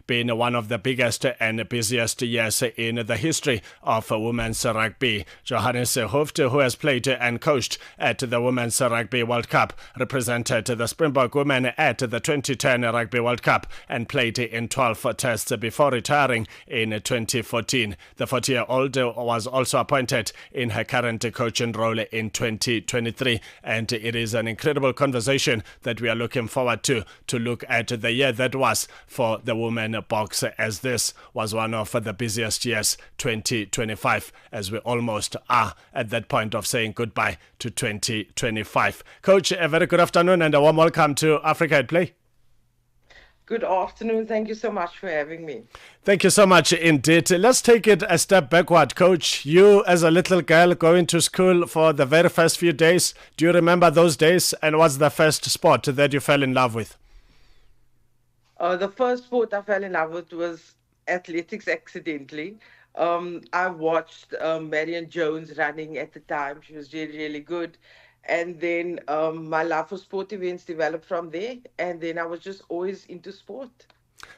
been one of the biggest and busiest years in the history of women's rugby. Johannes-Haupt, who has played and coached at the Women's Rugby World Cup, represented the Springbok Women at the 2010 Rugby World Cup and played in 12 tests before retiring in 2014. The 40-year-old was also appointed in her current coaching role in 2023, and it is an incredible conversation that we are looking forward to look at the year that was for the women box, as this was one of the busiest years, 2025, as we almost are at that point of saying goodbye to 2025. Coach, a very good afternoon and a warm welcome to Africa at Play. Good afternoon. Thank you so much for having me. Thank you so much indeed. Let's take it a step backward, Coach. You as a little girl going to school for the very first few days, do you remember those days, and what's the first sport that you fell in love with? The first sport I fell in love with was athletics accidentally. I watched Marion Jones running at the time. She was really, really good. And then my love for sport events developed from there. And then I was just always into sport.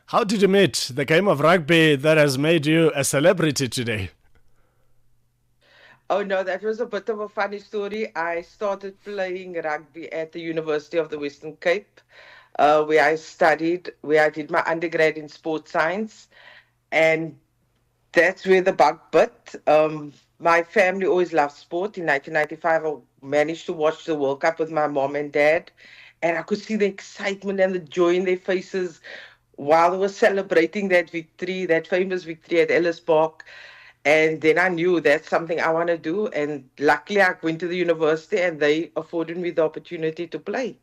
How did you meet the game of rugby that has made you a celebrity today? Oh, no, that was a bit of a funny story. I started playing rugby at the University of the Western Cape, where I did my undergrad in sports science. And that's where the bug bit. My family always loved sport. In 1995, I managed to watch the World Cup with my mom and dad, and I could see the excitement and the joy in their faces while they were celebrating that victory, that famous victory at Ellis Park. And then I knew that's something I want to do. And luckily, I went to the university, and they afforded me the opportunity to play.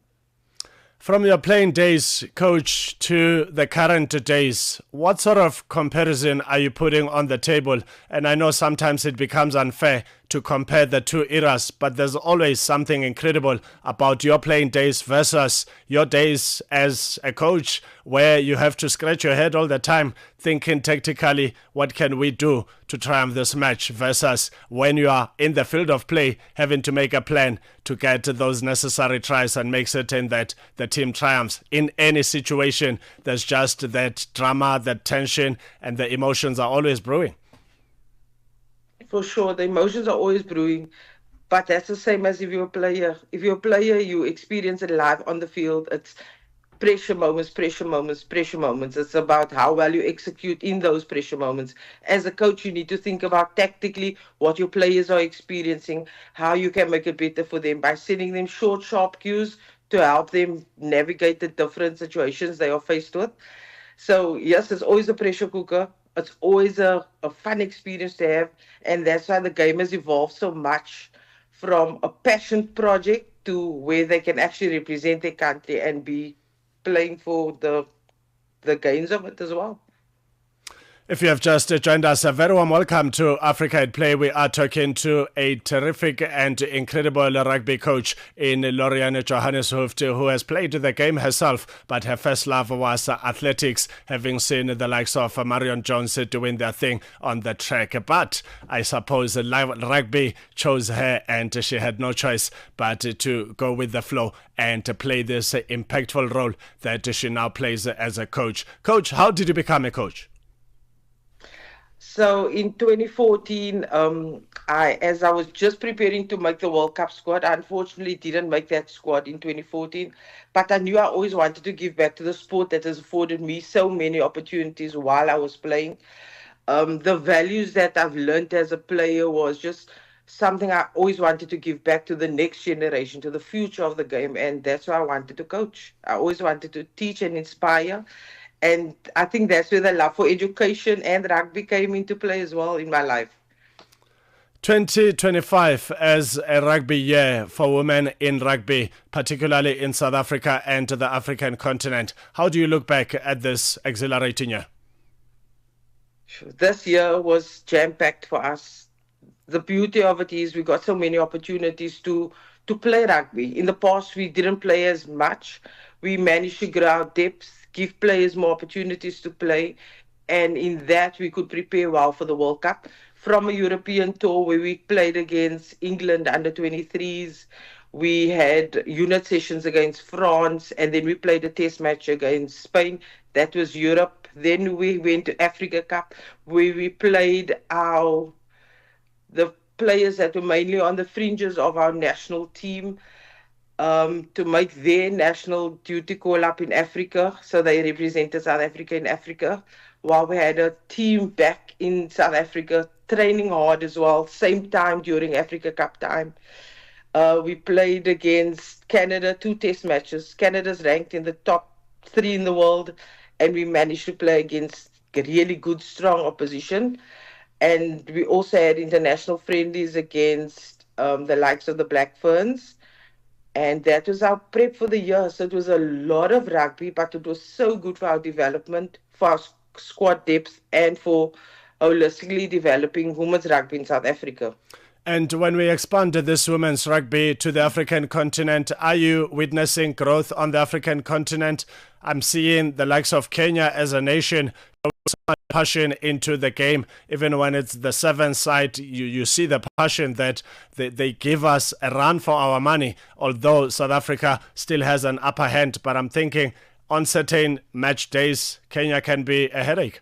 From your playing days, Coach, to the current days, what sort of comparison are you putting on the table? And I know sometimes it becomes unfair to compare the two eras, but there's always something incredible about your playing days versus your days as a coach, where you have to scratch your head all the time thinking tactically, what can we do to triumph this match, versus when you are in the field of play having to make a plan to get those necessary tries and make certain that the team triumphs. In any situation, there's just that drama, that tension, and the emotions are always brewing. For sure, the emotions are always brewing, but that's the same as if you're a player. If you're a player, you experience it live on the field. It's pressure moments, pressure moments, pressure moments. It's about how well you execute in those pressure moments. As a coach, you need to think about tactically what your players are experiencing, how you can make it better for them by sending them short, sharp cues to help them navigate the different situations they are faced with. So, yes, it's always a pressure cooker. It's always a fun experience to have, and that's why the game has evolved so much from a passion project to where they can actually represent their country and be playing for the gains of it as well. If you have just joined us, a very warm welcome to Africa at Play. We are talking to a terrific and incredible rugby coach in Lorian Johannes-Haupt, who has played the game herself, but her first love was athletics, having seen the likes of Marion Jones doing their thing on the track. But I suppose rugby chose her, and she had no choice but to go with the flow and to play this impactful role that she now plays as a coach. Coach, how did you become a coach? So in 2014, as I was just preparing to make the World Cup squad, I unfortunately didn't make that squad in 2014. But I knew I always wanted to give back to the sport that has afforded me so many opportunities while I was playing. The values that I've learned as a player was just something I always wanted to give back to the next generation, to the future of the game. And that's why I wanted to coach. I always wanted to teach and inspire. And I think that's where the love for education and rugby came into play as well in my life. 2025 as a rugby year for women in rugby, particularly in South Africa and the African continent. How do you look back at this exhilarating year? This year was jam-packed for us. The beauty of it is we got so many opportunities to play rugby. In the past, we didn't play as much. We managed to grow our depth, give players more opportunities to play, and in that we could prepare well for the World Cup. From a European tour where we played against England under 23s, we had unit sessions against France, and then we played a test match against Spain. That was Europe. Then we went to Africa Cup, where we played the players that were mainly on the fringes of our national team, to make their national duty call up in Africa. So they represented South Africa in Africa, while we had a team back in South Africa training hard as well, same time during Africa Cup time. We played against Canada, 2 test matches. Canada's ranked in the top 3 in the world, and we managed to play against really good, strong opposition. And we also had international friendlies against the likes of the Black Ferns. And that was our prep for the year. So it was a lot of rugby, but it was so good for our development, for our squad depth, and for holistically developing women's rugby in South Africa. And when we expanded this women's rugby to the African continent, are you witnessing growth on the African continent? I'm seeing the likes of Kenya as a nation so much passion into the game. Even when it's the 7th side, you see the passion that they give us a run for our money, although South Africa still has an upper hand. But I'm thinking on certain match days, Kenya can be a headache.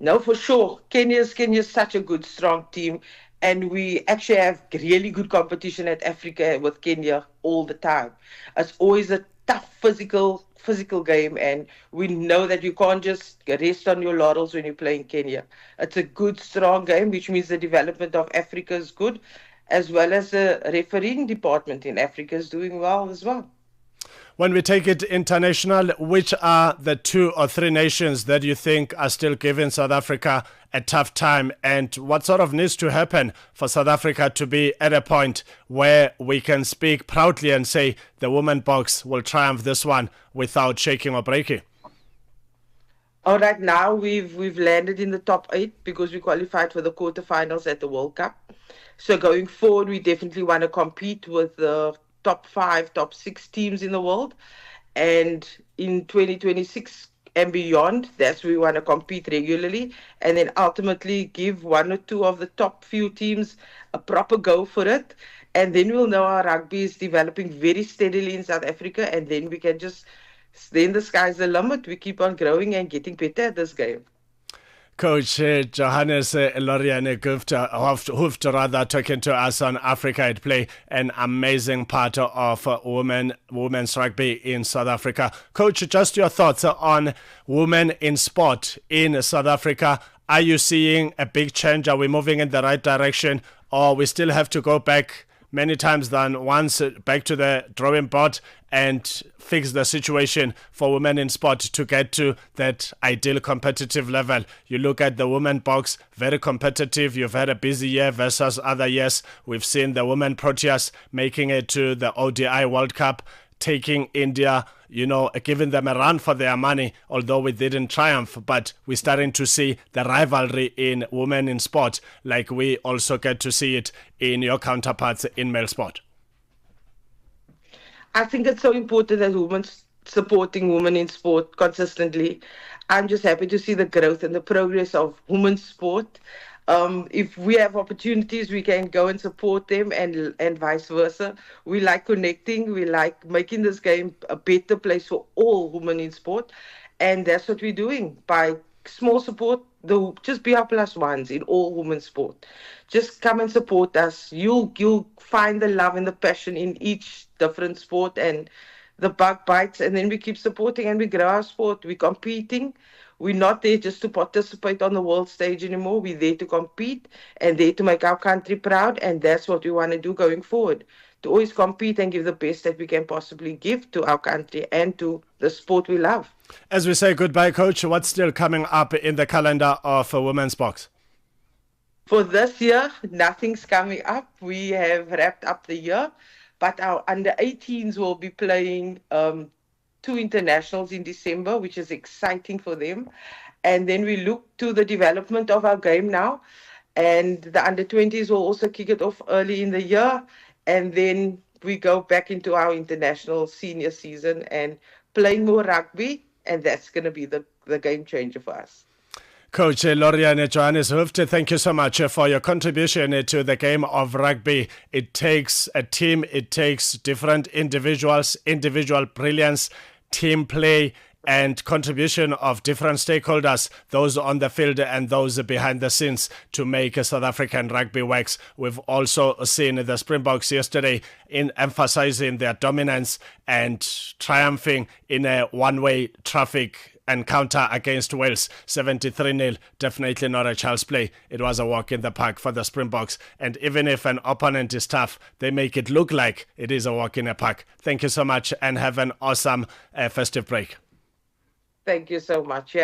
No, for sure. Kenya's such a good, strong team. And we actually have really good competition at Africa with Kenya all the time. It's always a tough physical game, and we know that you can't just rest on your laurels when you play in Kenya. It's a good, strong game, which means the development of Africa is good, as well as the refereeing department in Africa is doing well as well. When we take it international, which are the 2 or 3 nations that you think are still giving South Africa a tough time, and what sort of needs to happen for South Africa to be at a point where we can speak proudly and say the women box will triumph this one without shaking or breaking? All right, now we've landed in the top 8 because we qualified for the quarterfinals at the World Cup. So going forward, we definitely want to compete with the top 5, top 6 teams in the world. And in 2026 and beyond, that's where we want to compete regularly, and then ultimately give 1 or 2 of the top few teams a proper go for it. And then we'll know our rugby is developing very steadily in South Africa, and then we can then the sky's the limit. We keep on growing and getting better at this game. Coach Johannes-Haupt rather talking to us on Africa at Play, an amazing part of women's rugby in South Africa. Coach, just your thoughts on women in sport in South Africa. Are you seeing a big change? Are we moving in the right direction, or we still have to go back many times than once back to the drawing board and fix the situation for women in sport to get to that ideal competitive level? You look at the women box, very competitive. You've had a busy year versus other years. We've seen the women Proteas making it to the ODI World Cup, taking India, giving them a run for their money, although we didn't triumph. But we're starting to see the rivalry in women in sport, like we also get to see it in your counterparts in male sport. I think it's so important that women supporting women in sport consistently. I'm just happy to see the growth and the progress of women's sport. If we have opportunities, we can go and support them, and vice versa. We like connecting. We like making this game a better place for all women in sport. And that's what we're doing by small support. Just be our plus ones in all women's sport. Just come and support us. You'll find the love and the passion in each different sport, and the bug bites, and then we keep supporting and we grow our sport. We're competing. We're not there just to participate on the world stage anymore. We're there to compete and there to make our country proud. And that's what we want to do going forward, to always compete and give the best that we can possibly give to our country and to the sport we love. As we say goodbye, Coach, what's still coming up in the calendar of Women's Box? For this year, nothing's coming up. We have wrapped up the year, but our under-18s will be playing 2 internationals in December, which is exciting for them. And then we look to the development of our game now. And the under-20s will also kick it off early in the year. And then we go back into our international senior season and playing more rugby. And that's going to be the game changer for us. Coach Loriane Johannes-Haupt, thank you so much for your contribution to the game of rugby. It takes a team, it takes different individuals, individual brilliance, team play, and contribution of different stakeholders, those on the field and those behind the scenes, to make South African rugby works. We've also seen the Springboks yesterday in emphasizing their dominance and triumphing in a one-way traffic encounter against Wales, 73-0. Definitely not a child's play. It was a walk in the park for the Springboks. And even if an opponent is tough, they make it look like it is a walk in the park. Thank you so much and have an awesome festive break. Thank you so much.